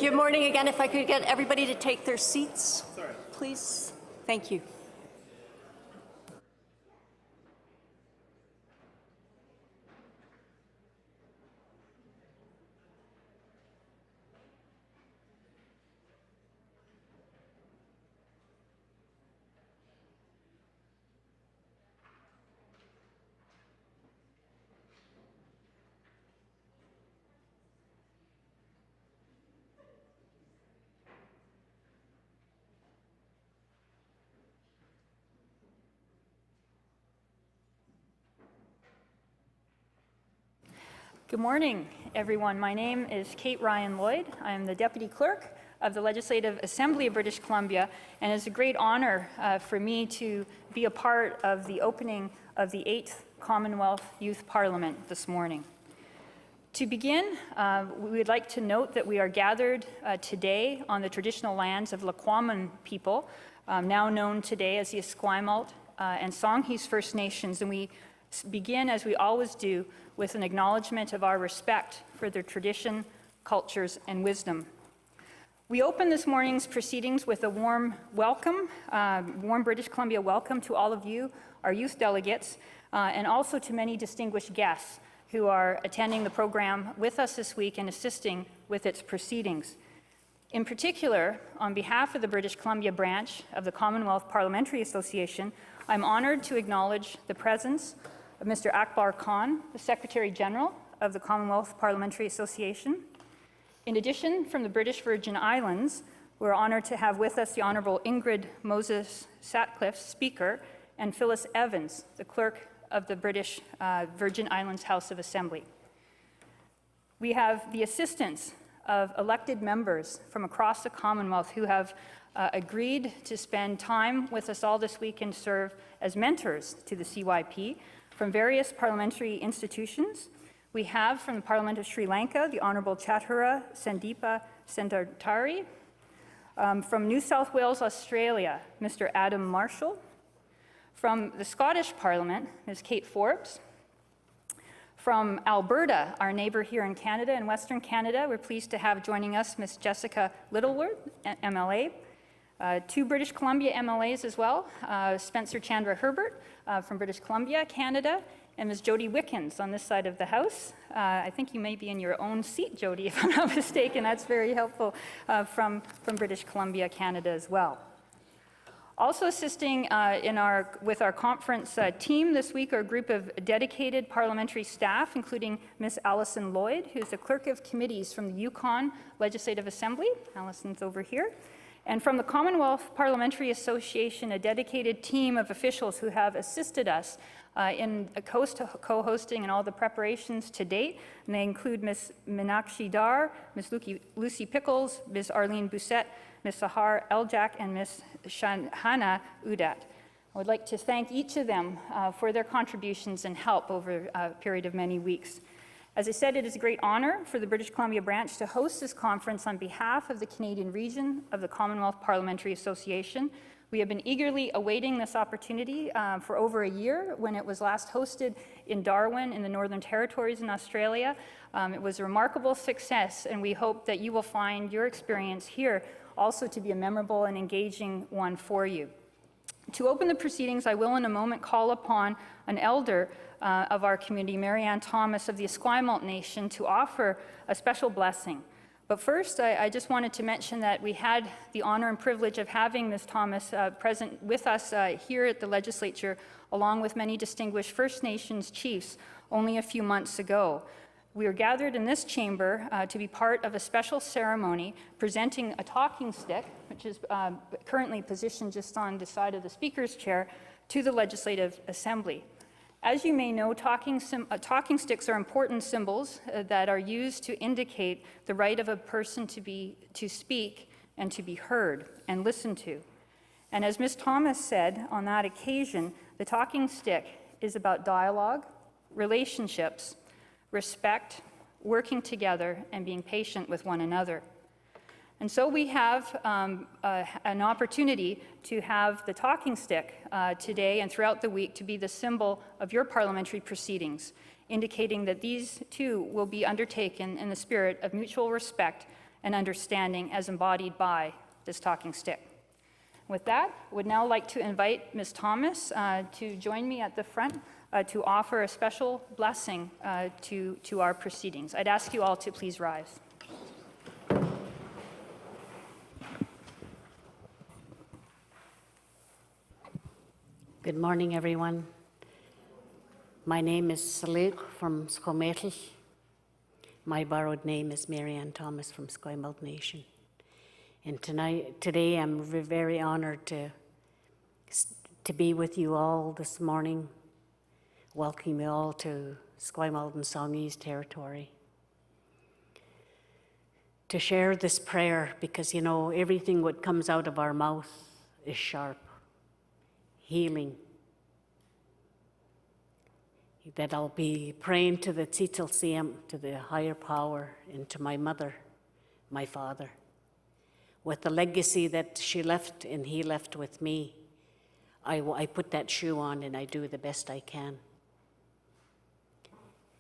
Good morning again. If I could get everybody to take their seats, please. Thank you. Good morning, everyone. My name is Kate Ryan Lloyd. I am the Deputy Clerk of the Legislative Assembly of British Columbia, and it's a great honor for me to be a part of the opening of the 8th Commonwealth Youth Parliament this morning. To begin, we would like to note that we are gathered today on the traditional lands of Lekwungen people, now known today as the Esquimalt and Songhees First Nations, and we begin, as we always do, with an acknowledgement of our respect for their tradition, cultures, and wisdom. We open this morning's proceedings with a warm welcome, warm British Columbia welcome to all of you, our youth delegates, and also to many distinguished guests who are attending the program with us this week and assisting with its proceedings. In particular, on behalf of the British Columbia branch of the Commonwealth Parliamentary Association, I'm honored to acknowledge the presence of Mr. Akbar Khan, the Secretary General of the Commonwealth Parliamentary Association. In addition, from the British Virgin Islands, we're honored to have with us the Honourable Ingrid Moses Sutcliffe, Speaker, and Phyllis Evans, the Clerk of the British Virgin Islands House of Assembly. We have the assistance of elected members from across the Commonwealth who have agreed to spend time with us all this week and serve as mentors to the CYP. From various parliamentary institutions, we have from the Parliament of Sri Lanka, the Honourable Chathura Sandeepa Sendartari. From New South Wales, Australia, Mr. Adam Marshall. From the Scottish Parliament, Ms. Kate Forbes. From Alberta, our neighbour here in Canada, in Western Canada, we're pleased to have joining us Ms. Jessica Littleworth, MLA. Two British Columbia MLAs as well, Spencer Chandra Herbert from British Columbia, Canada, and Ms. Jody Wickens on this side of the House. I think you may be in your own seat, Jody, if I'm not mistaken. That's very helpful from British Columbia, Canada as well. Also assisting with our conference team this week are a group of dedicated parliamentary staff, including Ms. Alison Lloyd, who's the Clerk of Committees from the Yukon Legislative Assembly. Alison's over here. And from the Commonwealth Parliamentary Association, a dedicated team of officials who have assisted us in co-hosting and all the preparations to date. And they include Ms. Meenakshi Dar, Ms. Lucy Pickles, Ms. Arlene Bousset, Ms. Sahar Eljak, and Ms. Shanhana Udat. I would like to thank each of them for their contributions and help over a period of many weeks. As I said, it is a great honor for the British Columbia branch to host this conference on behalf of the Canadian region of the Commonwealth Parliamentary Association. We have been eagerly awaiting this opportunity for over a year when it was last hosted in Darwin in the Northern Territories in Australia. It was a remarkable success, and we hope that you will find your experience here also to be a memorable and engaging one for you. To open the proceedings, I will in a moment call upon an elder of our community, Marianne Thomas of the Esquimalt Nation, to offer a special blessing. But first, I just wanted to mention that we had the honor and privilege of having Ms. Thomas present with us here at the legislature, along with many distinguished First Nations chiefs only a few months ago. We are gathered in this chamber to be part of a special ceremony presenting a talking stick, which is currently positioned just on the side of the Speaker's chair, to the Legislative Assembly. As you may know, talking sticks are important symbols that are used to indicate the right of a person to speak and to be heard and listened to. And as Ms. Thomas said on that occasion, the talking stick is about dialogue, relationships, respect, working together, and being patient with one another. And so we have an opportunity to have the talking stick today and throughout the week to be the symbol of your parliamentary proceedings, indicating that these too will be undertaken in the spirit of mutual respect and understanding as embodied by this talking stick. With that, I would now like to invite Ms. Thomas to join me at the front to offer a special blessing to our proceedings. I'd ask you all to please rise. Good morning, everyone. My name is Saluk from Commonwealth. My borrowed name is Mary Ann Thomas from Commonwealth Nation. And today I'm very honored to be with you all this morning. Welcome you all to Commonwealth and Songhees territory. To share this prayer, because you know, everything what comes out of our mouth is sharp. Healing. That I'll be praying to the Tzitzel Siyam, to the higher power, and to my mother, my father. With the legacy that she left and he left with me, I put that shoe on and I do the best I can.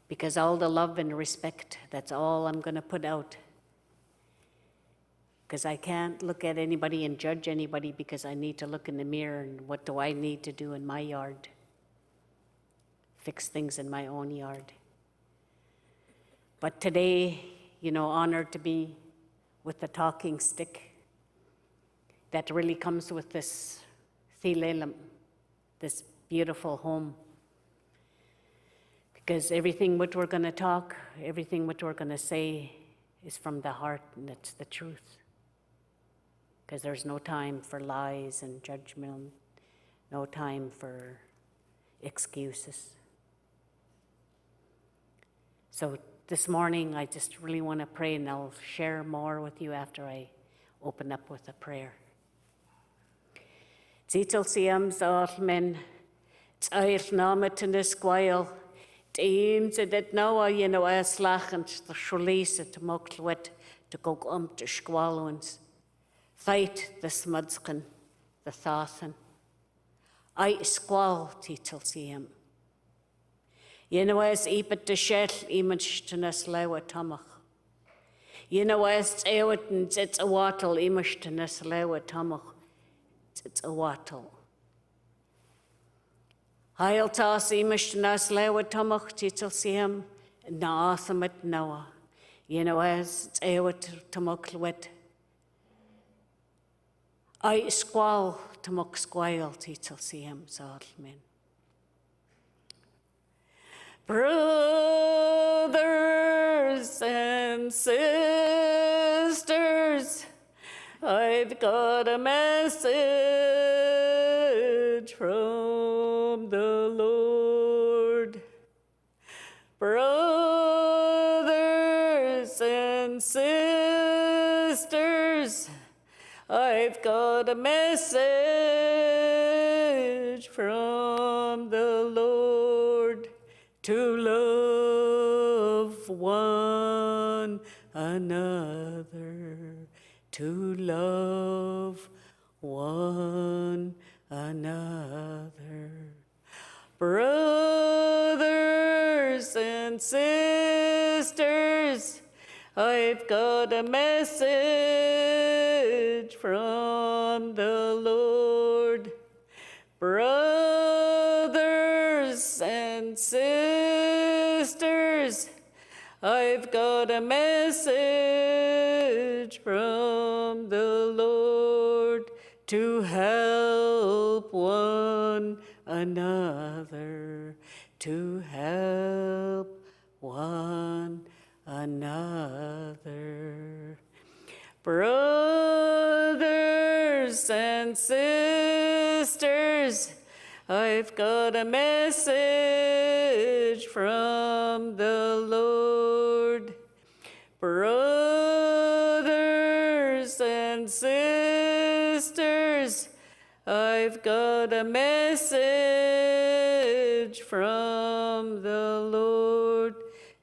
Because all the love and respect, that's all I'm going to put out. Because I can't look at anybody and judge anybody, because I need to look in the mirror and what do I need to do in my yard? Fix things in my own yard. But today, you know, honored to be with the talking stick that really comes with this thilelam, this beautiful home. Because everything what we're going to talk, everything what we're going to say is from the heart, and it's the truth. Because there's no time for lies and judgment, no time for excuses. So this morning, I just really want to pray, and I'll share more with you after I open up with a prayer. Tzitzel Siyam Zalmen, Tzayl Namet in the Squile, Teams that now, you know, as lachend, the Sholise, to Moklwet, to go to Squalons. Fight the smudskin, the thothan. I squall, Tzitzel Siyam. You know, as epit the shell, image to nas lewa tomach. You know, as ewit and it's a wattle, image to nas lewa tomach. It's a wattle. Heil toss image to nas lewa tomach, Tzitzel Siyam, na athamet noah. You know, as ewit tomach wet. I squall to muck squile, Tzitzel Siyam Zalmen. Brothers and sisters, I've got a message from the Lord. Brothers and sisters, I've got a message from the Lord to love one another, to love one another. Brothers and sisters, I've got a message from the Lord. Brothers and sisters, I've got a message from the Lord to help one another, to help one another. Brothers and sisters, I've got a message from the Lord. Brothers and sisters, I've got a message from the Lord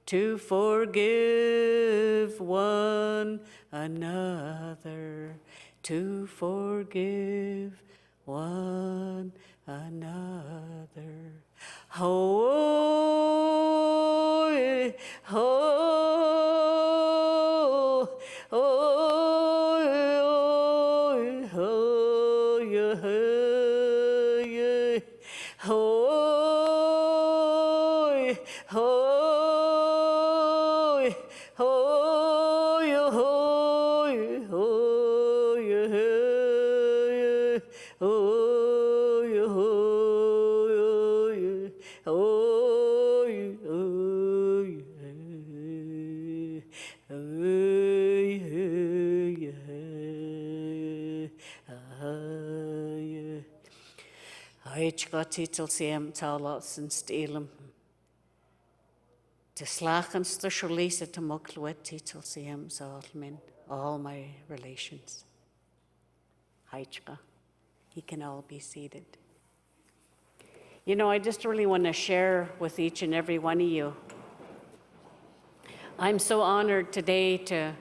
to forgive one another, to forgive one another. Oh, oh, oh. got titel sem talas and steelum. To slachens the sholisa to muklwet titel sem zalmin, all my relations. Haichka. You can all be seated. You know, I just really want to share with each and every one of you. I'm so honored today to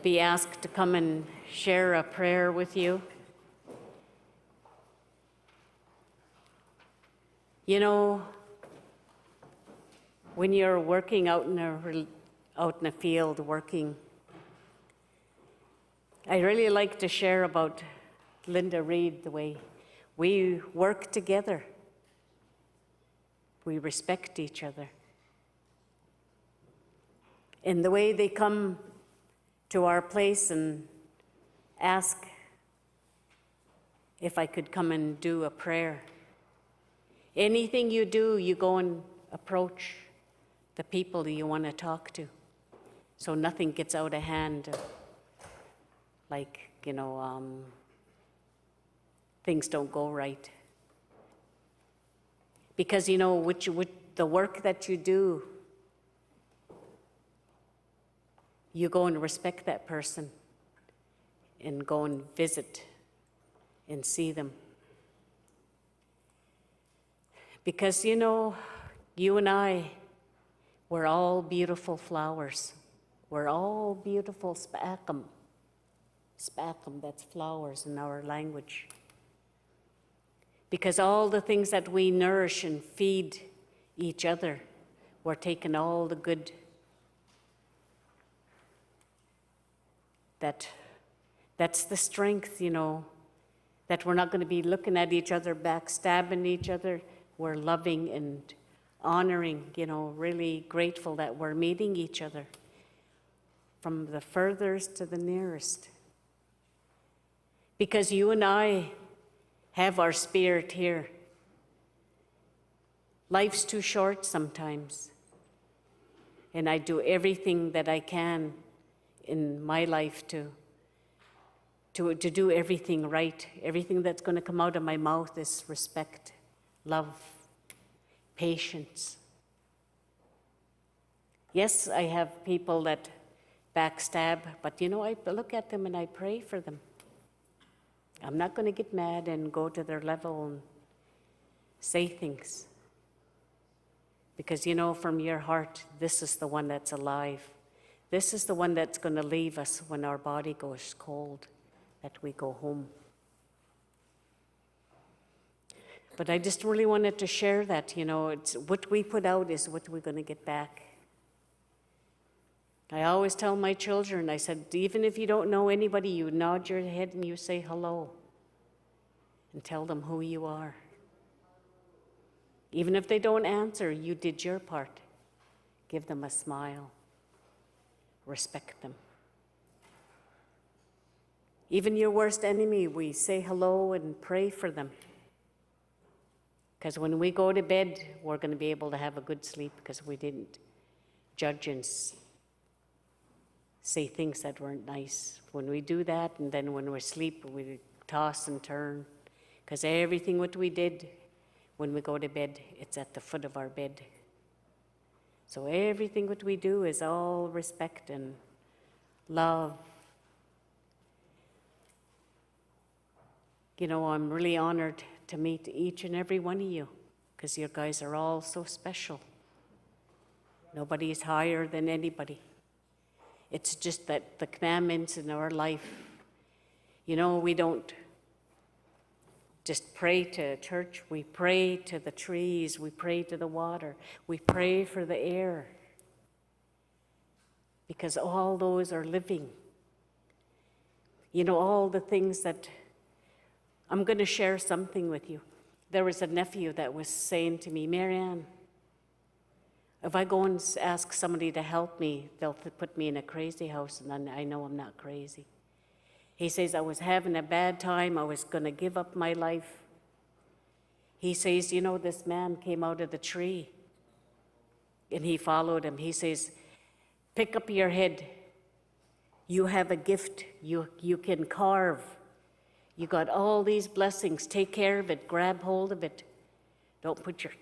be asked to come and share a prayer with you. You know, when you're working out in a field working, I really like to share about Linda Reed, the way we work together. We respect each other. In the way they come to our place and ask if I could come and do a prayer. Anything you do, you go and approach the people that you want to talk to, so nothing gets out of hand, like, you know, things don't go right. Because, you know, with the work that you do, you go and respect that person and go and visit and see them. Because, you know, you and I, we're all beautiful flowers. We're all beautiful spakum. Spakum, that's flowers in our language. Because all the things that we nourish and feed each other, we're taking all the good that's the strength, you know, that we're not going to be looking at each other, backstabbing each other. We're loving and honoring, you know, really grateful that we're meeting each other from the furthest to the nearest. Because you and I have our spirit here. Life's too short sometimes. And I do everything that I can in my life to do everything right. Everything that's going to come out of my mouth is respect, love, patience. Yes, I have people that backstab, but you know, I look at them and I pray for them. I'm not going to get mad and go to their level and say things. Because, you know, from your heart, this is the one that's alive. This is the one that's going to leave us when our body goes cold, that we go home. But I just really wanted to share that, you know, it's what we put out is what we're going to get back. I always tell my children, I said, even if you don't know anybody, you nod your head and you say hello and tell them who you are. Even if they don't answer, you did your part. Give them a smile. Respect them. Even your worst enemy, we say hello and pray for them. Because when we go to bed, we're going to be able to have a good sleep because we didn't judge and say things that weren't nice. When we do that, and then when we're asleep, we toss and turn. Because everything what we did when we go to bed, it's at the foot of our bed. So everything what we do is all respect and love. You know, I'm really honored to meet each and every one of you, because you guys are all so special. Nobody is higher than anybody. It's just that the commandments in our life, you know, we don't just pray to church, we pray to the trees, we pray to the water, we pray for the air, because all those are living. You know, all the things that, I'm going to share something with you. There was a nephew that was saying to me, Marianne, If I go and ask somebody to help me, they'll put me in a crazy house, and then I know I'm not crazy. He says, I was having a bad time. I was going to give up my life. He says, you know, this man came out of the tree, and he followed him. He says, pick up your head. You have a gift. You can carve. You got all these blessings. Take care of it. Grab hold of it. Don't put your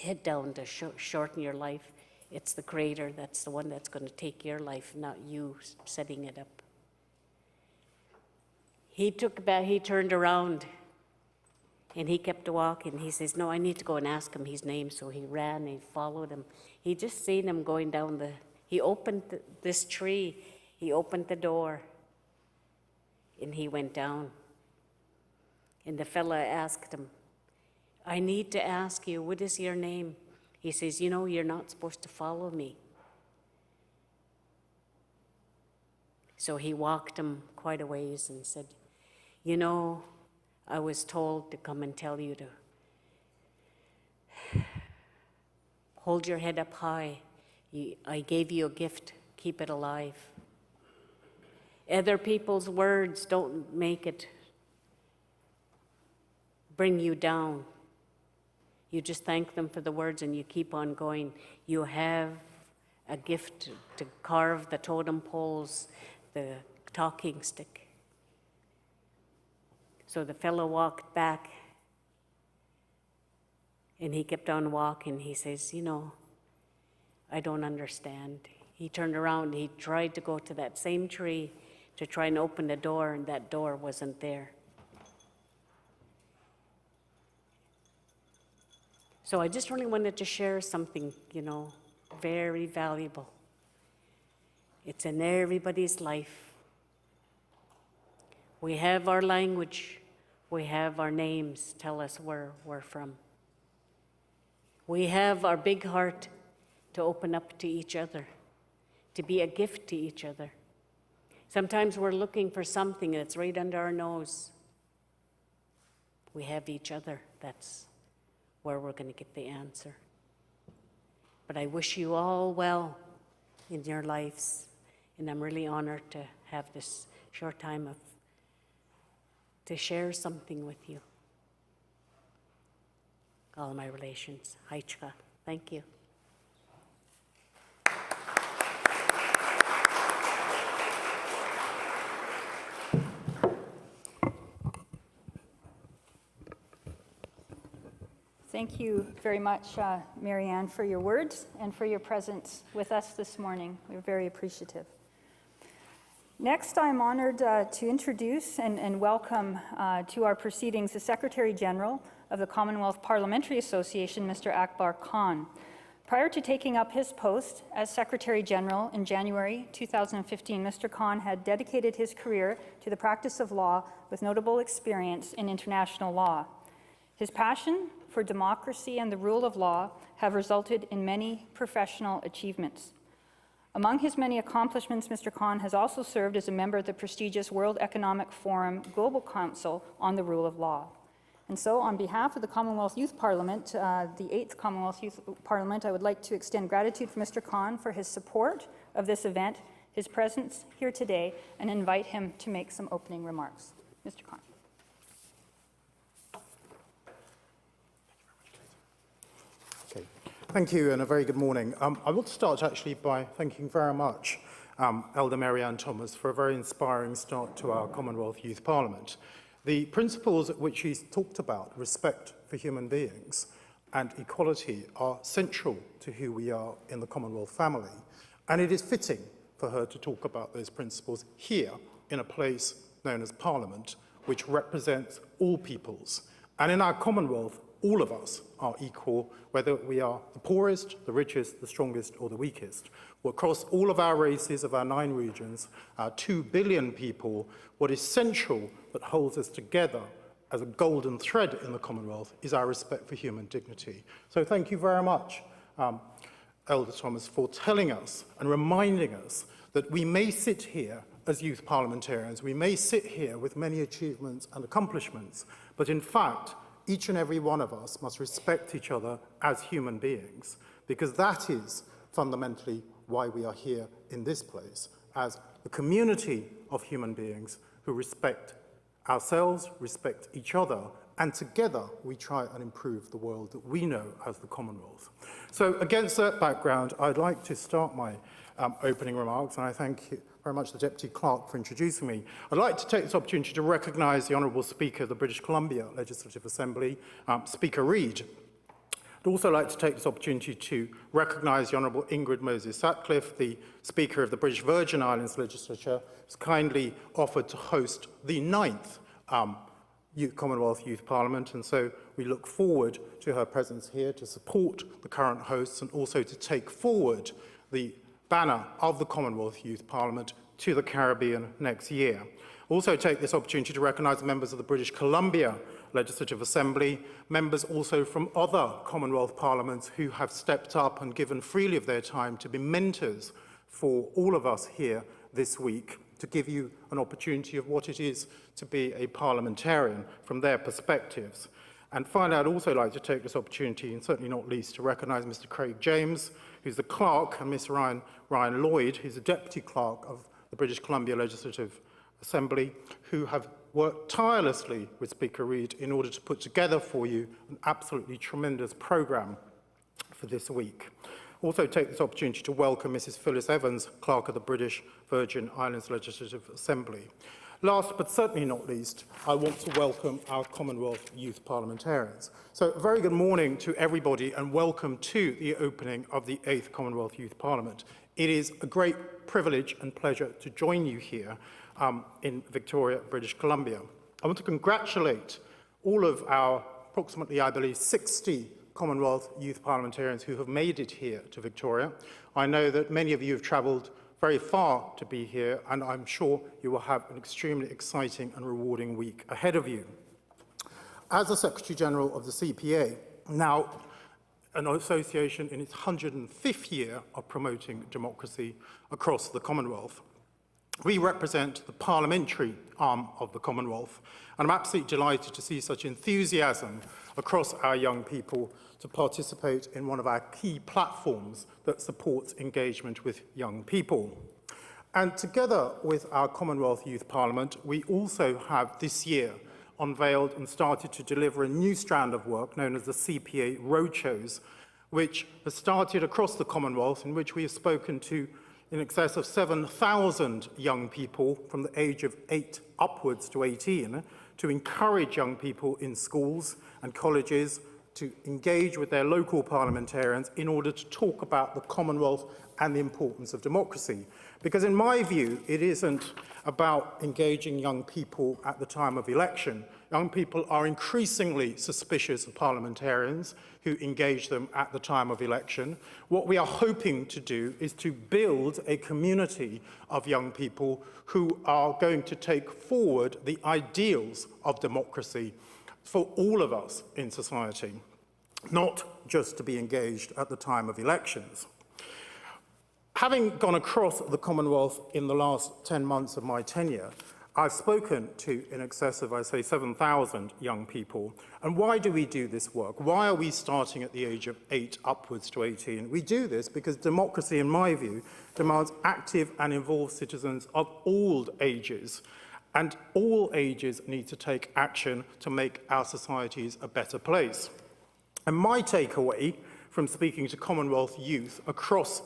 head down to shorten your life. It's the Creator that's the one that's going to take your life, not you setting it up. He turned around, and he kept walking. He says, no, I need to go and ask him his name. So he ran, he followed him. He just seen him going down he opened this tree, he opened the door, and he went down. And the fella asked him, I need to ask you, what is your name? He says, you know, you're not supposed to follow me. So he walked him quite a ways and said, you know, I was told to come and tell you to hold your head up high. I gave you a gift, keep it alive. Other people's words don't make it bring you down. You just thank them for the words and you keep on going. You have a gift to carve the totem poles, the talking stick. So the fellow walked back, and he kept on walking. He says, you know, I don't understand. He turned around, he tried to go to that same tree to try and open the door, and that door wasn't there. So I just really wanted to share something, you know, very valuable. It's in everybody's life. We have our language. We have our names tell us where we're from. We have our big heart to open up to each other, to be a gift to each other. Sometimes we're looking for something that's right under our nose. We have each other. That's where we're going to get the answer. But I wish you all well in your lives, and I'm really honored to have this short time to share something with you. All my relations. Haichka. Thank you. Thank you very much, Marianne, for your words and for your presence with us this morning. We're very appreciative. Next, I'm honored to introduce and welcome to our proceedings the Secretary General of the Commonwealth Parliamentary Association, Mr. Akbar Khan. Prior to taking up his post as Secretary General in January 2015, Mr. Khan had dedicated his career to the practice of law with notable experience in international law. His passion for democracy and the rule of law have resulted in many professional achievements. Among his many accomplishments, Mr. Khan has also served as a member of the prestigious World Economic Forum Global Council on the Rule of Law. And so, on behalf of the Commonwealth Youth Parliament, the 8th Commonwealth Youth Parliament, I would like to extend gratitude for Mr. Khan for his support of this event, his presence here today, and invite him to make some opening remarks. Mr. Khan. Thank you, and a very good morning. I want to start actually by thanking very much Elder Marianne Thomas for a very inspiring start to our Commonwealth Youth Parliament. The principles at which she's talked about, respect for human beings and equality, are central to who we are in the Commonwealth family, and it is fitting for her to talk about those principles here in a place known as Parliament, which represents all peoples. And in our Commonwealth, all of us are equal, whether we are the poorest, the richest, the strongest, or the weakest. Across all of our races of our 9 regions, our 2 billion people, what is central that holds us together as a golden thread in the Commonwealth is our respect for human dignity. So thank you very much, Elder Thomas, for telling us and reminding us that we may sit here as youth parliamentarians, we may sit here with many achievements and accomplishments, but in fact, each and every one of us must respect each other as human beings, because that is fundamentally why we are here in this place, as a community of human beings who respect ourselves, respect each other, and together we try and improve the world that we know as the Commonwealth. So against that background, I'd like to start my opening remarks, and I thank you very much the Deputy Clerk for introducing me. I'd like to take this opportunity to recognise the Honourable Speaker of the British Columbia Legislative Assembly, Speaker Reid. I'd also like to take this opportunity to recognise the Honourable Ingrid Moses-Sutcliffe, the Speaker of the British Virgin Islands Legislature, who's kindly offered to host the 9th Commonwealth Youth Parliament, and so we look forward to her presence here to support the current hosts and also to take forward the banner of the Commonwealth Youth Parliament to the Caribbean next year. Also take this opportunity to recognise members of the British Columbia Legislative Assembly, members also from other Commonwealth parliaments who have stepped up and given freely of their time to be mentors for all of us here this week, to give you an opportunity of what it is to be a parliamentarian from their perspectives. And finally, I'd also like to take this opportunity, and certainly not least, to recognise Mr. Craig James, who's the clerk, and Miss Ryan Lloyd, who's the deputy clerk of the British Columbia Legislative Assembly, who have worked tirelessly with Speaker Reid in order to put together for you an absolutely tremendous programme for this week. Also take this opportunity to welcome Mrs. Phyllis Evans, Clerk of the British Virgin Islands Legislative Assembly. Last but certainly not least, I want to welcome our Commonwealth Youth Parliamentarians. So a very good morning to everybody and welcome to the opening of the 8th Commonwealth Youth Parliament. It is a great privilege and pleasure to join you here in Victoria, British Columbia. I want to congratulate all of our approximately, I believe, 60 Commonwealth Youth Parliamentarians who have made it here to Victoria. I know that many of you have travelled very far to be here, and I'm sure you will have an extremely exciting and rewarding week ahead of you. As the Secretary-General of the CPA, now an association in its 105th year of promoting democracy across the Commonwealth, we represent the parliamentary arm of the Commonwealth, and I'm absolutely delighted to see such enthusiasm across our young people to participate in one of our key platforms that supports engagement with young people. And together with our Commonwealth Youth Parliament, we also have this year unveiled and started to deliver a new strand of work known as the CPA Roadshows, which has started across the Commonwealth, in which we have spoken to in excess of 7,000 young people from the age of 8 upwards to 18 to encourage young people in schools and colleges to engage with their local parliamentarians in order to talk about the Commonwealth and the importance of democracy. Because in my view, it isn't about engaging young people at the time of election. Young people are increasingly suspicious of parliamentarians who engage them at the time of election. What we are hoping to do is to build a community of young people who are going to take forward the ideals of democracy for all of us in society, not just to be engaged at the time of elections. Having gone across the Commonwealth in the last 10 months of my tenure, I've spoken to in excess of, I say, 7,000 young people. And why do we do this work? Why are we starting at the age of 8 upwards to 18? We do this because democracy, in my view, demands active and involved citizens of all ages. And all ages need to take action to make our societies a better place. And my takeaway from speaking to Commonwealth youth across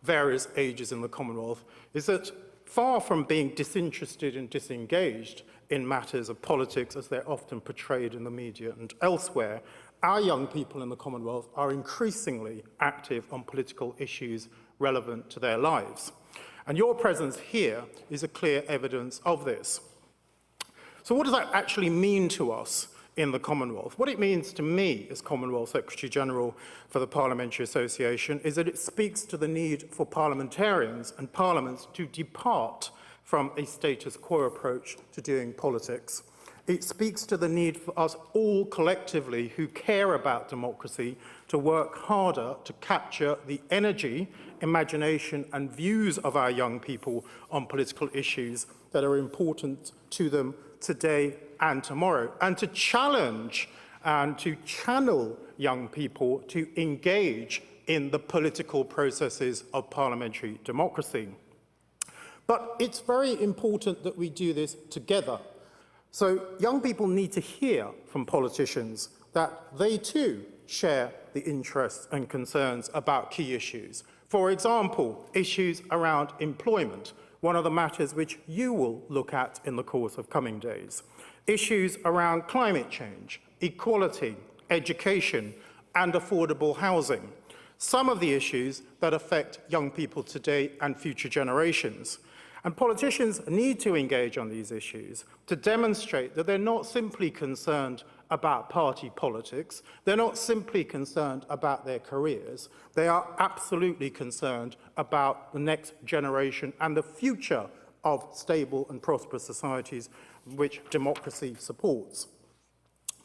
various ages in the Commonwealth is that far from being disinterested and disengaged in matters of politics as they're often portrayed in the media and elsewhere, our young people in the Commonwealth are increasingly active on political issues relevant to their lives. And your presence here is a clear evidence of this. So what does that actually mean to us in the Commonwealth? What it means to me as Commonwealth Secretary-General for the Parliamentary Association is that it speaks to the need for parliamentarians and parliaments to depart from a status quo approach to doing politics. It speaks to the need for us all collectively who care about democracy to work harder to capture the energy, imagination and views of our young people on political issues that are important to them today and tomorrow, and to challenge and to channel young people to engage in the political processes of parliamentary democracy. But it's very important that we do this together. So young people need to hear from politicians that they too share the interests and concerns about key issues. For example, issues around employment, one of the matters which you will look at in the course of coming days. Issues around climate change, equality, education, and affordable housing. Some of the issues that affect young people today and future generations. And politicians need to engage on these issues to demonstrate that they're not simply concerned about party politics, they're not simply concerned about their careers, they are absolutely concerned about the next generation and the future of stable and prosperous societies which democracy supports.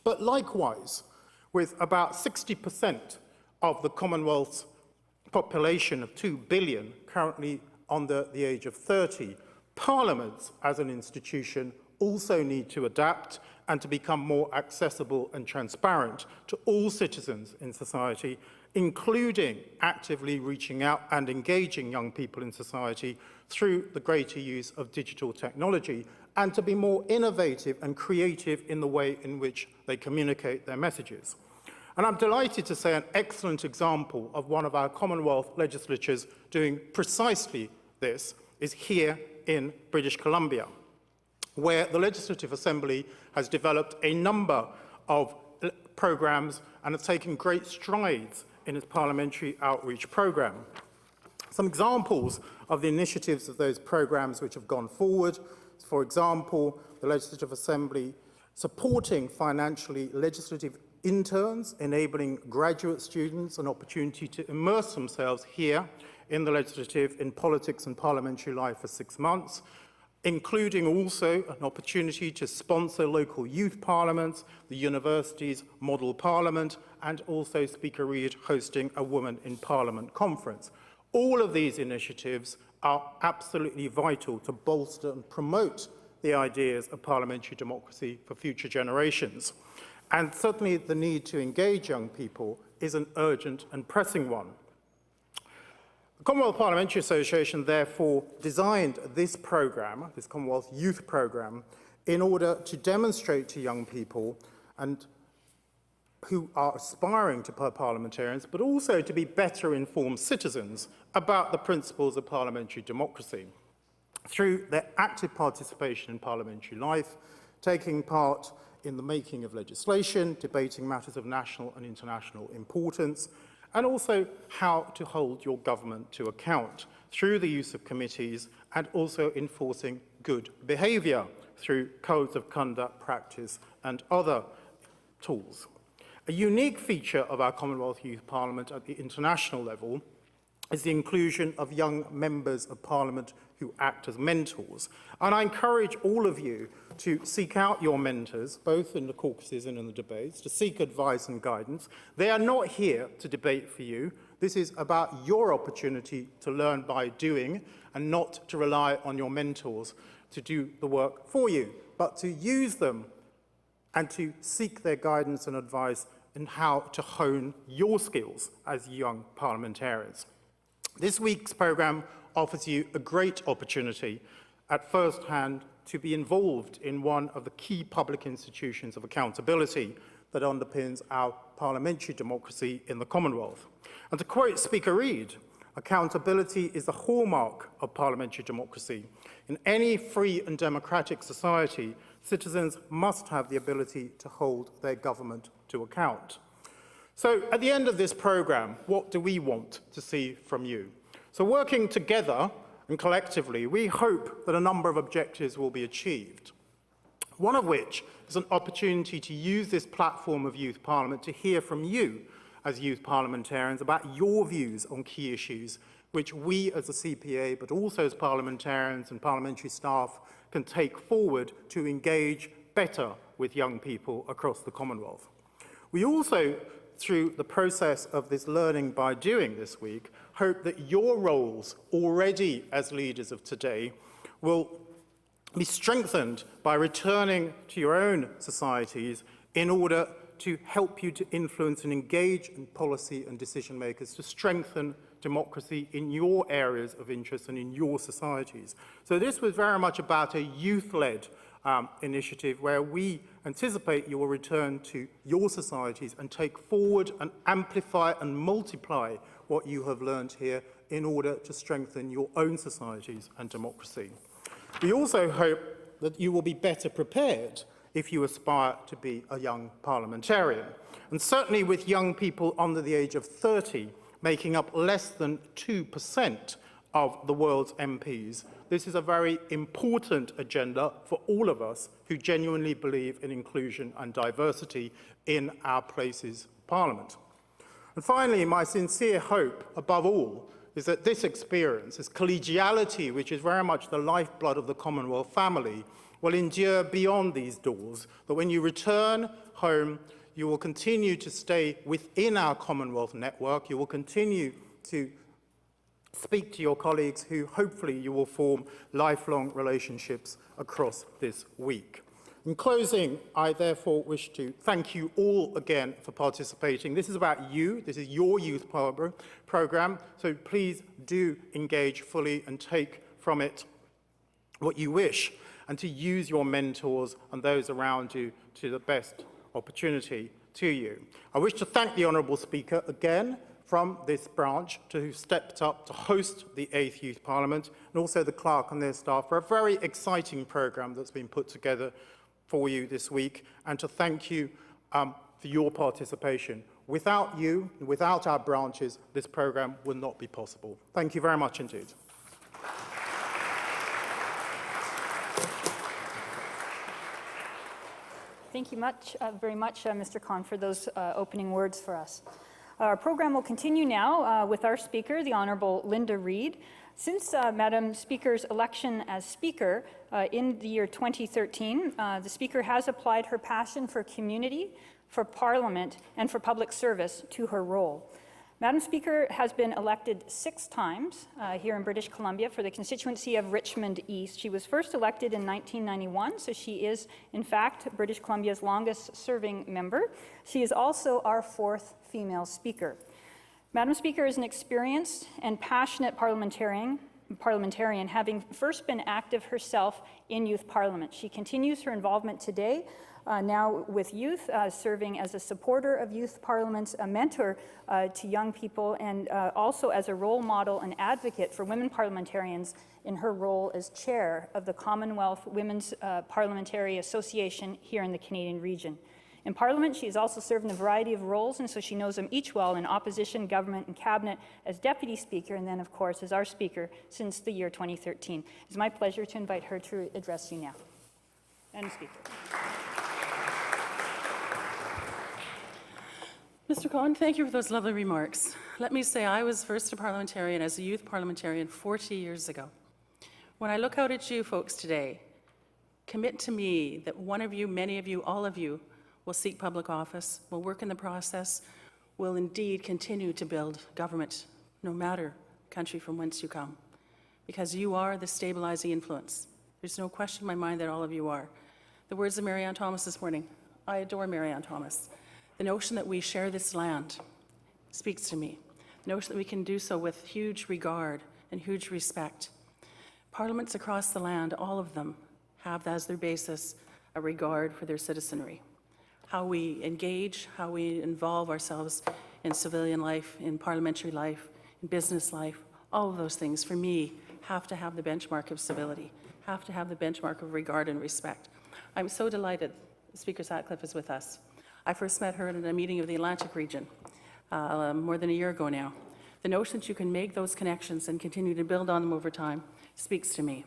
But likewise, with about 60% of the Commonwealth's population of 2 billion currently under the age of 30, parliaments as an institution also need to adapt and to become more accessible and transparent to all citizens in society, including actively reaching out and engaging young people in society through the greater use of digital technology, and to be more innovative and creative in the way in which they communicate their messages. And I'm delighted to say an excellent example of one of our Commonwealth legislatures doing precisely this is here in British Columbia, where the Legislative Assembly has developed a number of programmes and has taken great strides in its parliamentary outreach programme. Some examples of the initiatives of those programmes which have gone forward, for example, the Legislative Assembly supporting financially legislative interns, enabling graduate students an opportunity to immerse themselves here in the legislative, in politics and parliamentary life for 6 months, including also an opportunity to sponsor local youth parliaments, the university's model parliament, and also Speaker Reid hosting a Women in Parliament conference. All of these initiatives are absolutely vital to bolster and promote the ideas of parliamentary democracy for future generations. And certainly the need to engage young people is an urgent and pressing one. The Commonwealth Parliamentary Association therefore designed this programme, this Commonwealth Youth Programme, in order to demonstrate to young people and who are aspiring to be parliamentarians, but also to be better informed citizens about the principles of parliamentary democracy through their active participation in parliamentary life, taking part in the making of legislation, debating matters of national and international importance, and also how to hold your government to account through the use of committees and also enforcing good behaviour through codes of conduct, practice and other tools. A unique feature of our Commonwealth Youth Parliament at the international level is the inclusion of young members of Parliament who act as mentors. And I encourage all of you to seek out your mentors, both in the caucuses and in the debates, to seek advice and guidance. They are not here to debate for you. This is about your opportunity to learn by doing and not to rely on your mentors to do the work for you, but to use them and to seek their guidance and advice in how to hone your skills as young parliamentarians. This week's programme offers you a great opportunity at first hand to be involved in one of the key public institutions of accountability that underpins our parliamentary democracy in the Commonwealth. And to quote Speaker Reid, accountability is the hallmark of parliamentary democracy. In any free and democratic society, citizens must have the ability to hold their government to account. So at the end of this programme, what do we want to see from you? So working together and collectively, we hope that a number of objectives will be achieved. One of which is an opportunity to use this platform of Youth Parliament to hear from you as youth parliamentarians about your views on key issues which we as the CPA, but also as parliamentarians and parliamentary staff, can take forward to engage better with young people across the Commonwealth. We also, through the process of this learning by doing this week, hope that your roles already as leaders of today will be strengthened by returning to your own societies in order to help you to influence and engage in policy and decision makers to strengthen democracy in your areas of interest and in your societies. So this was very much about a youth-led initiative where we anticipate you will return to your societies and take forward and amplify and multiply what you have learned here in order to strengthen your own societies and democracy. We also hope that you will be better prepared if you aspire to be a young parliamentarian. And certainly with young people under the age of 30 making up less than 2% of the world's MPs, this is a very important agenda for all of us who genuinely believe in inclusion and diversity in our places of Parliament. And finally, my sincere hope, above all, is that this experience, this collegiality, which is very much the lifeblood of the Commonwealth family, will endure beyond these doors, that when you return home, you will continue to stay within our Commonwealth network, you will continue to speak to your colleagues who hopefully you will form lifelong relationships across this week. In closing, I therefore wish to thank you all again for participating. This is about you. This is your youth programme, so please do engage fully and take from it what you wish, and to use your mentors and those around you to the best opportunity to you. I wish to thank the Honourable Speaker again from this branch who stepped up to host the 8th Youth Parliament, and also the clerk and their staff for a very exciting programme that's been put together for you this week, and to thank you for your participation. Without you, without our branches, this programme would not be possible. Thank you very much indeed. Thank you very much, Mr. Khan, for those opening words for us. Our program will continue now with our speaker, the Honourable Linda Reid. Since Madam Speaker's election as Speaker in the year 2013, the Speaker has applied her passion for community, for Parliament, and for public service to her role. Madam Speaker has been elected 6 times here in British Columbia for the constituency of Richmond East. She was first elected in 1991, so she is, in fact, British Columbia's longest-serving member. She is also our 4th female Speaker. Madam Speaker is an experienced and passionate parliamentarian, having first been active herself in youth parliament. She continues her involvement today, now with youth, serving as a supporter of youth parliaments, a mentor to young people, and also as a role model and advocate for women parliamentarians in her role as chair of the Commonwealth Women's Parliamentary Association here in the Canadian region. In Parliament, she has also served in a variety of roles, and so she knows them each well in opposition, government, and cabinet as Deputy Speaker, and then, of course, as our Speaker since the year 2013. It's my pleasure to invite her to address you now. Madam Speaker. Mr. Khan, thank you for those lovely remarks. Let me say I was first a parliamentarian as a youth parliamentarian 40 years ago. When I look out at you folks today, commit to me that one of you, many of you, all of you, will seek public office, will work in the process, will indeed continue to build government, no matter country from whence you come, because you are the stabilizing influence. There's no question in my mind that all of you are. The words of Marianne Thomas this morning, I adore Marianne Thomas. The notion that we share this land speaks to me. The notion that we can do so with huge regard and huge respect. Parliaments across the land, all of them, have as their basis a regard for their citizenry. How we engage, how we involve ourselves in civilian life, in parliamentary life, in business life, all of those things, for me, have to have the benchmark of civility, have to have the benchmark of regard and respect. I'm so delighted Speaker Sutcliffe is with us. I first met her at a meeting of the Atlantic region more than a year ago now. The notion that you can make those connections and continue to build on them over time speaks to me.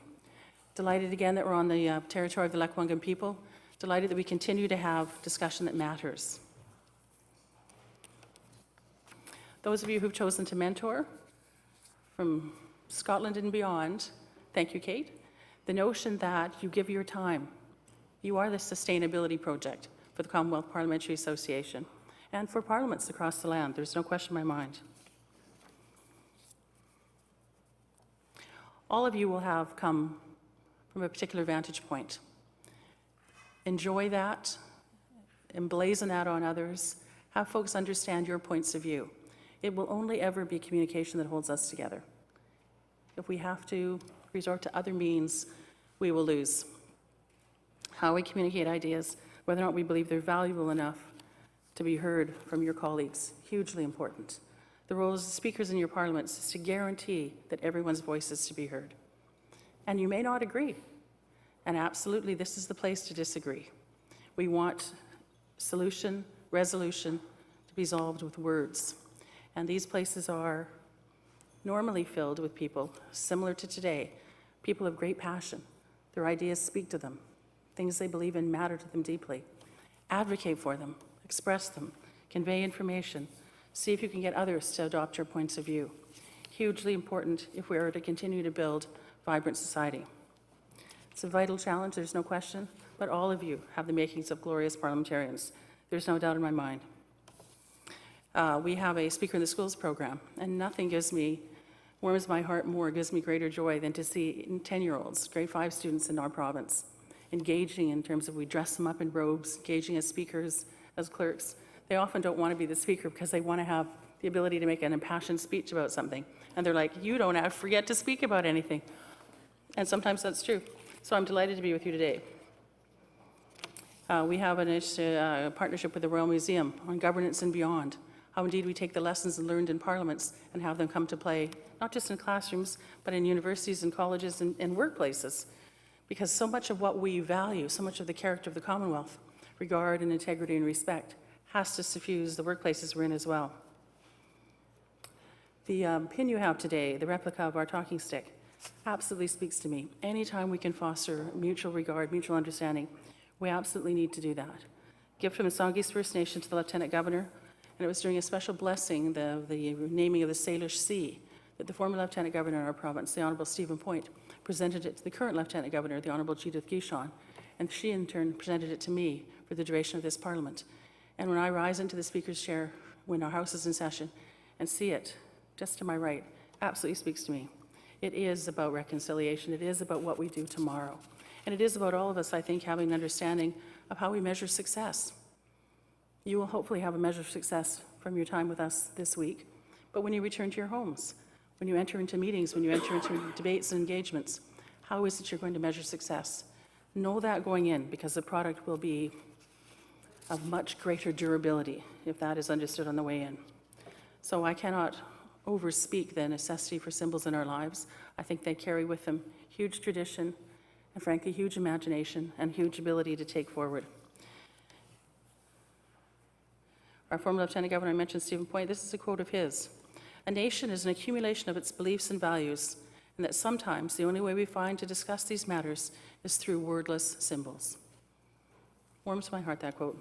Delighted again that we're on the territory of the Lekwungen people. Delighted that we continue to have discussion that matters. Those of you who've chosen to mentor from Scotland and beyond, thank you, Kate. The notion that you give your time. You are the sustainability project for the Commonwealth Parliamentary Association and for parliaments across the land. There's no question in my mind. All of you will have come from a particular vantage point. Enjoy that, emblazon that on others, have folks understand your points of view. It will only ever be communication that holds us together. If we have to resort to other means, we will lose. How we communicate ideas, whether or not we believe they're valuable enough to be heard from your colleagues, hugely important. The role as speakers in your parliaments is to guarantee that everyone's voice is to be heard. And you may not agree. And absolutely, this is the place to disagree. We want solution, resolution to be solved with words. And these places are normally filled with people, similar to today, people of great passion. Their ideas speak to them. Things they believe in matter to them deeply. Advocate for them, express them, convey information. See if you can get others to adopt your points of view. Hugely important if we are to continue to build vibrant society. It's a vital challenge, there's no question, but all of you have the makings of glorious parliamentarians. There's no doubt in my mind. We have a Speaker in the Schools program, and nothing warms my heart more, gives me greater joy than to see 10-year-olds, grade 5 students in our province, engaging in terms of we dress them up in robes, engaging as speakers, as clerks. They often don't want to be the speaker because they want to have the ability to make an impassioned speech about something. And they're like, you don't forget to speak about anything. And sometimes that's true. So I'm delighted to be with you today. We have a partnership with the Royal Museum on governance and beyond, how indeed we take the lessons learned in parliaments and have them come to play, not just in classrooms, but in universities and colleges and workplaces. Because so much of what we value, so much of the character of the Commonwealth, regard and integrity and respect, has to suffuse the workplaces we're in as well. The pin you have today, the replica of our talking stick, absolutely speaks to me. Anytime we can foster mutual regard, mutual understanding, we absolutely need to do that. Gift from the Songhees First Nation to the Lieutenant Governor, and it was during a special blessing, the naming of the Salish Sea, that the former Lieutenant Governor in our province, the Honourable Stephen Point, presented it to the current Lieutenant Governor, the Honourable Judith Guichon, and she in turn presented it to me for the duration of this Parliament. And when I rise into the Speaker's chair, when our House is in session, and see it just to my right, absolutely speaks to me. It is about reconciliation. It is about what we do tomorrow. And it is about all of us, I think, having an understanding of how we measure success. You will hopefully have a measure of success from your time with us this week. But when you return to your homes, when you enter into meetings, when you enter into debates and engagements, how is it you're going to measure success? Know that going in, because the product will be of much greater durability if that is understood on the way in. So I cannot overspeak the necessity for symbols in our lives. I think they carry with them huge tradition and frankly huge imagination and huge ability to take forward. Our former Lieutenant Governor, I mentioned Stephen Point, this is a quote of his. A nation is an accumulation of its beliefs and values, and that sometimes the only way we find to discuss these matters is through wordless symbols. Warms my heart, that quote.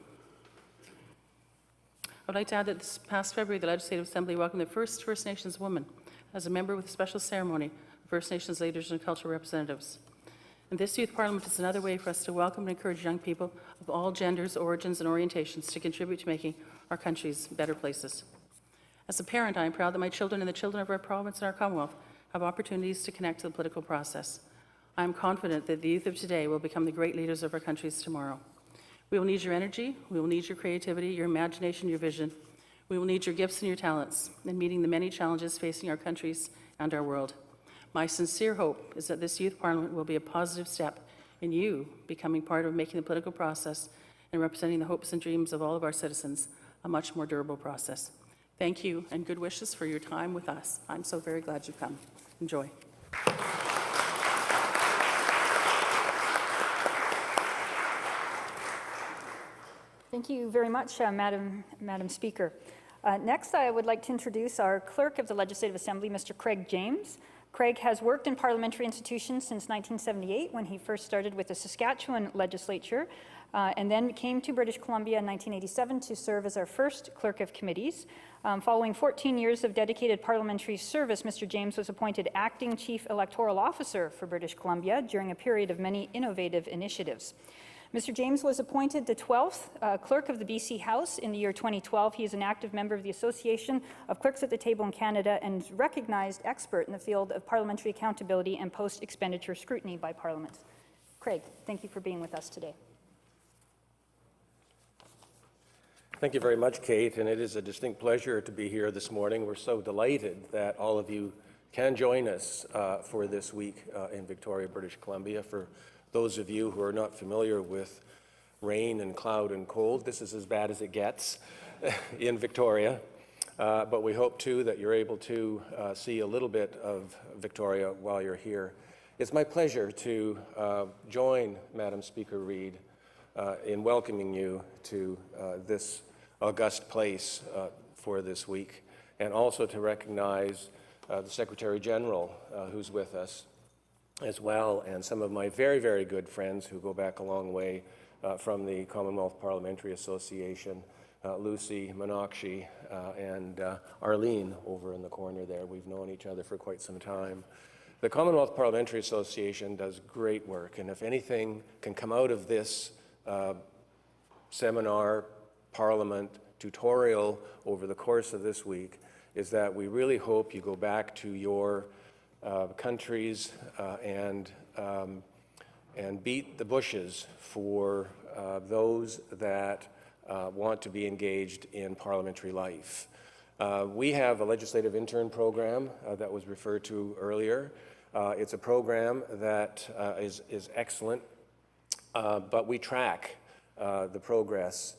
I would like to add that this past February, the Legislative Assembly welcomed the first First Nations woman as a member with a special ceremony of First Nations leaders and cultural representatives. And this Youth Parliament is another way for us to welcome and encourage young people of all genders, origins, and orientations to contribute to making our countries better places. As a parent, I am proud that my children and the children of our province and our Commonwealth have opportunities to connect to the political process. I am confident that the youth of today will become the great leaders of our countries tomorrow. We will need your energy, we will need your creativity, your imagination, your vision. We will need your gifts and your talents in meeting the many challenges facing our countries and our world. My sincere hope is that this Youth Parliament will be a positive step in you becoming part of making the political process and representing the hopes and dreams of all of our citizens a much more durable process. Thank you and good wishes for your time with us. I'm so very glad you've come. Enjoy. Thank you very much, Madam Speaker. Next, I would like to introduce our Clerk of the Legislative Assembly, Mr. Craig James. Craig has worked in parliamentary institutions since 1978, when he first started with the Saskatchewan Legislature, and then came to British Columbia in 1987 to serve as our first Clerk of Committees. Following 14 years of dedicated parliamentary service, Mr. James was appointed Acting Chief Electoral Officer for British Columbia during a period of many innovative initiatives. Mr. James was appointed the 12th Clerk of the BC House in the year 2012. He is an active member of the Association of Clerks at the Table in Canada and recognized expert in the field of parliamentary accountability and post-expenditure scrutiny by Parliament. Craig, thank you for being with us today. Thank you very much, Kate, and it is a distinct pleasure to be here this morning. We're so delighted that all of you can join us for this week in Victoria, British Columbia. For those of you who are not familiar with rain and cloud and cold, this is as bad as it gets in Victoria. But we hope, too, that you're able to see a little bit of Victoria while you're here. It's my pleasure to join Madam Speaker Reid in welcoming you to this august place for this week, and also to recognize the Secretary General who's with us as well, and some of my very, very good friends who go back a long way from the Commonwealth Parliamentary Association, Lucy, Meenakshi, and Arlene over in the corner there. We've known each other for quite some time. The Commonwealth Parliamentary Association does great work, and if anything can come out of this seminar, Parliament, tutorial over the course of this week, is that we really hope you go back to your countries and beat the bushes for those that want to be engaged in parliamentary life. We have a legislative intern program that was referred to earlier. It's a program that is excellent, but we track the progress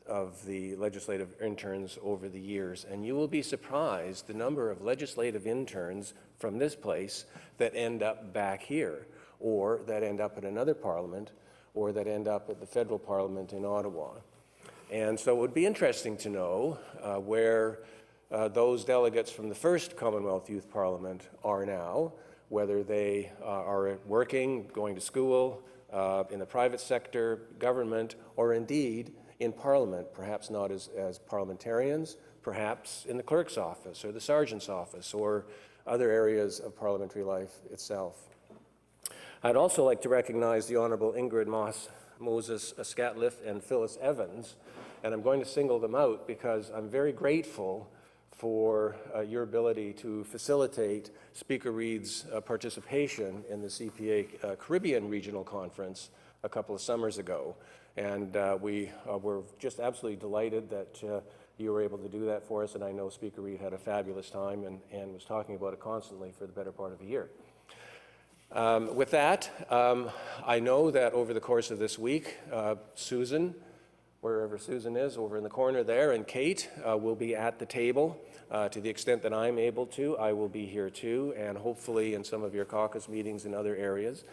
of the legislative interns over the years, and you will be surprised the number of legislative interns from this place that end up back here, or that end up at another parliament, or that end up at the federal parliament in Ottawa. And so it would be interesting to know where those delegates from the first Commonwealth Youth Parliament are now, whether they are working, going to school, in the private sector, government, or indeed in Parliament, perhaps not as parliamentarians, perhaps in the clerk's office or the sergeant's office or other areas of parliamentary life itself. I'd also like to recognize the Honourable Ingrid Moses Scatliff and Phyllis Evans, and I'm going to single them out because I'm very grateful for your ability to facilitate Speaker Reid's participation in the CPA Caribbean Regional Conference a couple of summers ago. And we were just absolutely delighted that you were able to do that for us, and I know Speaker Reid had a fabulous time and was talking about it constantly for the better part of a year. With that, I know that over the course of this week, Susan, wherever Susan is, over in the corner there, and Kate will be at the table. To the extent that I'm able to, I will be here too, and hopefully in some of your caucus meetings in other areas.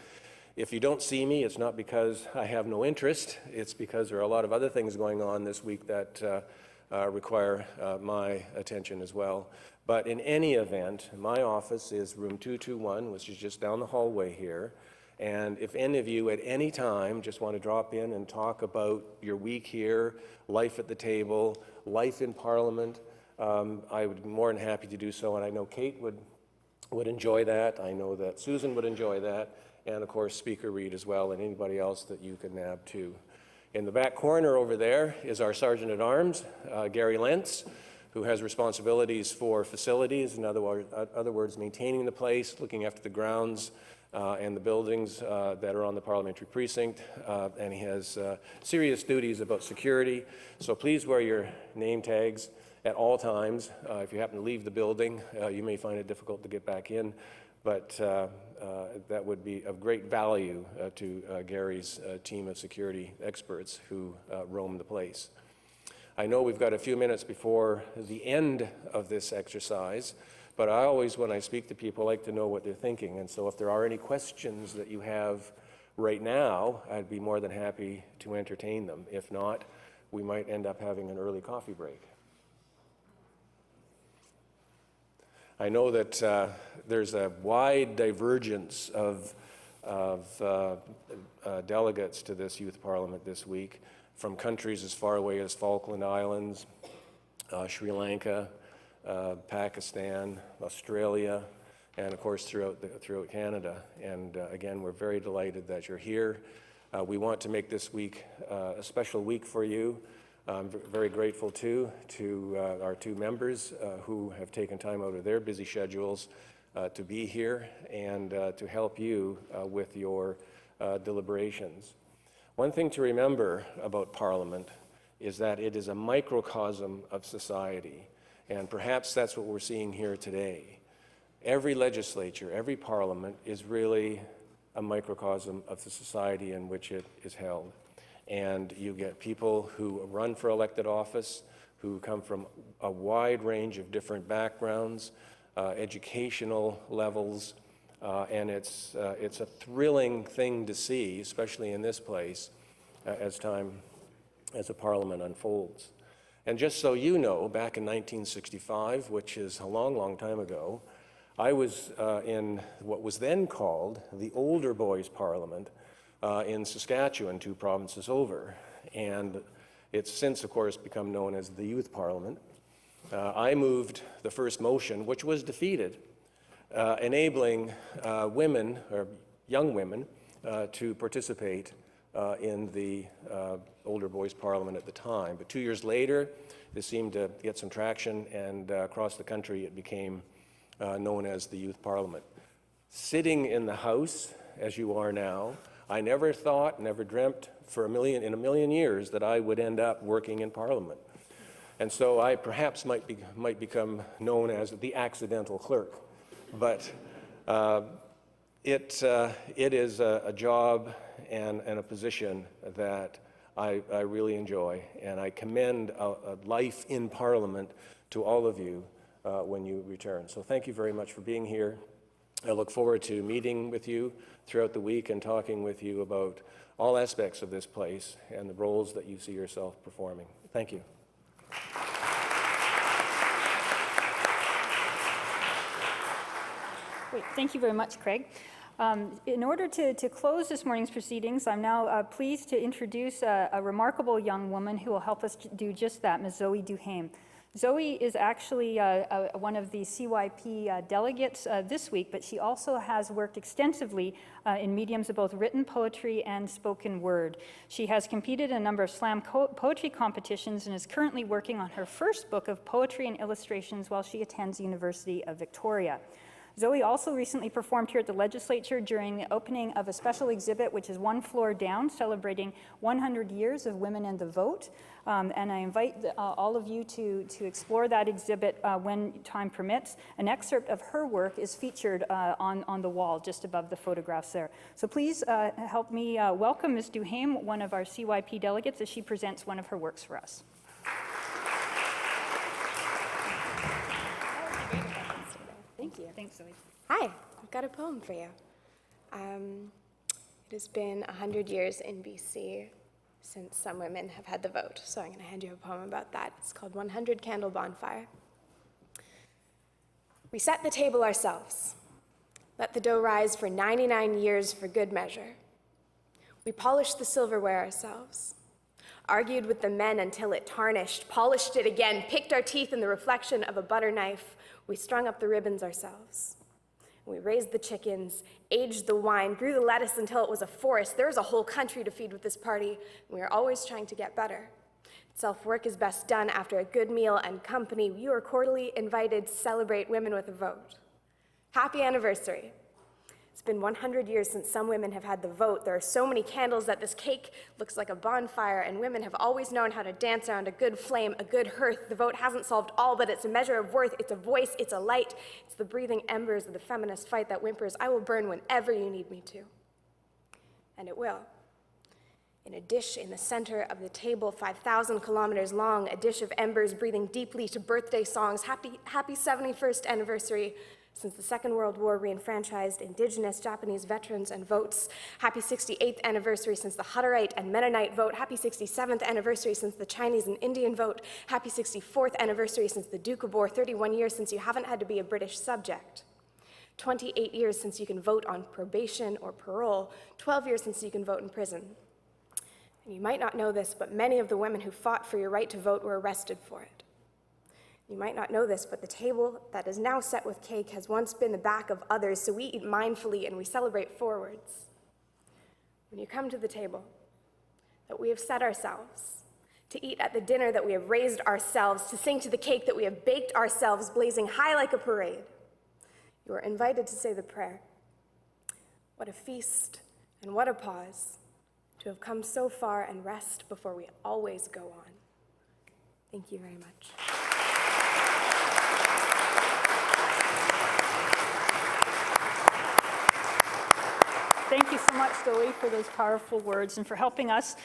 If you don't see me, it's not because I have no interest, it's because there are a lot of other things going on this week that require my attention as well. But in any event, my office is room 221, which is just down the hallway here. And if any of you at any time just want to drop in and talk about your week here, life at the table, life in Parliament, I would be more than happy to do so. And I know Kate would enjoy that. I know that Susan would enjoy that. And of course, Speaker Reid as well, and anybody else that you can nab too. In the back corner over there is our Sergeant-at-Arms, Gary Lentz, who has responsibilities for facilities, in other words, maintaining the place, looking after the grounds and the buildings that are on the parliamentary precinct, and he has serious duties about security. So please wear your name tags at all times. If you happen to leave the building, you may find it difficult to get back in, but that would be of great value to Gary's team of security experts who roam the place. I know we've got a few minutes before the end of this exercise, but I always, when I speak to people, like to know what they're thinking. And so if there are any questions that you have right now, I'd be more than happy to entertain them. If not, we might end up having an early coffee break. I know that there's a wide divergence of delegates to this youth parliament this week, from countries as far away as Falkland Islands, Sri Lanka, Pakistan, Australia, and of course throughout Canada. And again, we're very delighted that you're here. We want to make this week a special week for you. I'm very grateful too to our two members who have taken time out of their busy schedules to be here and to help you with your deliberations. One thing to remember about Parliament is that it is a microcosm of society. And perhaps that's what we're seeing here today. Every legislature, every parliament is really a microcosm of the society in which it is held. And you get people who run for elected office, who come from a wide range of different backgrounds, educational levels, and it's a thrilling thing to see, especially in this place, as a parliament unfolds. And just so you know, back in 1965, which is a long, long time ago, I was in what was then called the Older Boys Parliament in Saskatchewan, 2 provinces over. And it's since, of course, become known as the Youth Parliament. I moved the first motion, which was defeated, enabling women, or young women, to participate in the Older Boys Parliament at the time. But 2 years later, this seemed to get some traction, and across the country it became known as the Youth Parliament. Sitting in the House, as you are now, I never thought, never dreamt in a million years that I would end up working in Parliament. And so I perhaps might become known as the accidental clerk. But it is a job and a position that I really enjoy, and I commend a life in Parliament to all of you when you return. So thank you very much for being here. I look forward to meeting with you throughout the week and talking with you about all aspects of this place and the roles that you see yourself performing. Thank you. Great. Thank you very much, Craig. In order to close this morning's proceedings, I'm now pleased to introduce a remarkable young woman who will help us do just that, Ms. Zoe Duhame. Zoe is actually one of the CYP delegates this week, but she also has worked extensively in mediums of both written poetry and spoken word. She has competed in a number of slam poetry competitions and is currently working on her first book of poetry and illustrations while she attends the University of Victoria. Zoe also recently performed here at the legislature during the opening of a special exhibit, which is one floor down, celebrating 100 years of women and the vote. And I invite all of you to explore that exhibit when time permits. An excerpt of her work is featured on the wall just above the photographs there. So please help me welcome Ms. Duhame, one of our CYP delegates, as she presents one of her works for us. Thank you. Thanks, Zoe. Hi, I've got a poem for you. It has been 100 years in BC since some women have had the vote, so I'm going to hand you a poem about that. It's called 100 Candle Bonfire. We set the table ourselves. Let the dough rise for 99 years for good measure. We polished the silverware ourselves. Argued with the men until it tarnished, polished it again, picked our teeth in the reflection of a butter knife. We strung up the ribbons ourselves. We raised the chickens, aged the wine, grew the lettuce until it was a forest. There was a whole country to feed with this party, and we are always trying to get better. Self-work is best done after a good meal and company. You are cordially invited to celebrate women with a vote. Happy anniversary. It's been 100 years since some women have had the vote. There are so many candles that this cake looks like a bonfire, and women have always known how to dance around a good flame, a good hearth. The vote hasn't solved all, but it's a measure of worth. It's a voice, it's a light. It's the breathing embers of the feminist fight that whimpers, I will burn whenever you need me to. And it will. In a dish in the center of the table, 5,000 kilometers long, a dish of embers breathing deeply to birthday songs. Happy 71st anniversary since the Second World War re-enfranchised Indigenous Japanese veterans and votes. Happy 68th anniversary since the Hutterite and Mennonite vote. Happy 67th anniversary since the Chinese and Indian vote. Happy 64th anniversary since the Doukhobor. 31 years since you haven't had to be a British subject. 28 years since you can vote on probation or parole. 12 years since you can vote in prison. And you might not know this, but many of the women who fought for your right to vote were arrested for it. You might not know this, but the table that is now set with cake has once been the back of others, so we eat mindfully and we celebrate forwards. When you come to the table that we have set ourselves, to eat at the dinner that we have raised ourselves, to sing to the cake that we have baked ourselves, blazing high like a parade, you are invited to say the prayer. What a feast and what a pause to have come so far and rest before we always go on. Thank you very much. Thank you so much, Zoe, for those powerful words and for helping us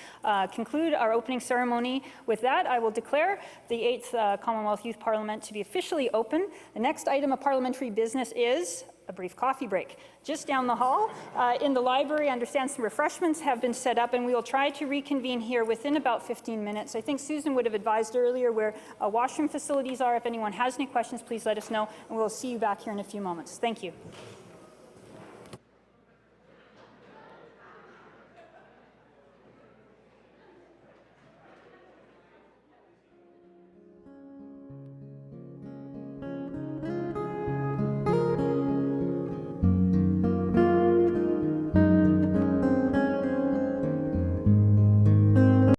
conclude our opening ceremony. With that, I will declare the 8th Commonwealth Youth Parliament to be officially open. The next item of parliamentary business is a brief coffee break. Just down the hall in the library, I understand some refreshments have been set up, and we will try to reconvene here within about 15 minutes. I think Susan would have advised earlier where washroom facilities are. If anyone has any questions, please let us know, and we'll see you back here in a few moments. Thank you.